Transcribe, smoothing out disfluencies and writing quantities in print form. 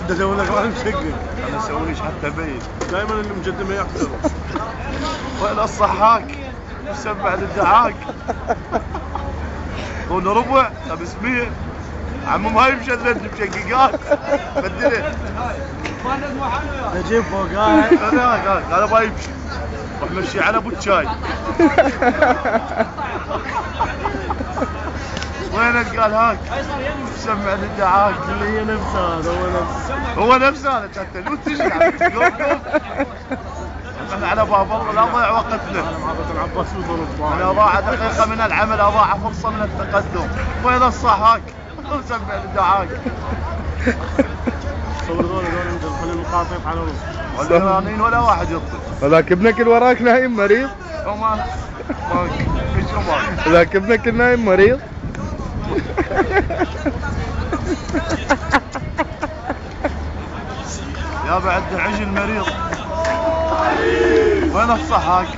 عاد اسوي لك ما مشقق. انا اسويش حتى بيت. دائما اللي مقدمه يحترم. وين الصحاك؟ مسمع للدعاك. طول ربع خمس 100. عمو ما يمشي الا مشققات. بدله. اجيب فوق قاعد. انا ما يمشي. روح مشي على ابو الشاي. وينك؟ قال هاك سمع للدعاك. اللي هي نفسها هذا هو نفسه. انا حتى لو تجي قوم احنا على باب الله لا ضيع وقتنا. انا مع ابو العباس وضرب. انا اضاع دقيقه من العمل، اضاع فرصه من التقدم. وين الصحاك؟ سمع للدعاك. صور ذول خلي المقاطع على راسه. والايرانيين ولا واحد يطلع. هذاك ابنك اللي وراك نايم مريض؟ وما في شمال. هذاك ابنك النايم مريض؟ يا بعد عجل مريض. وين الصحاك؟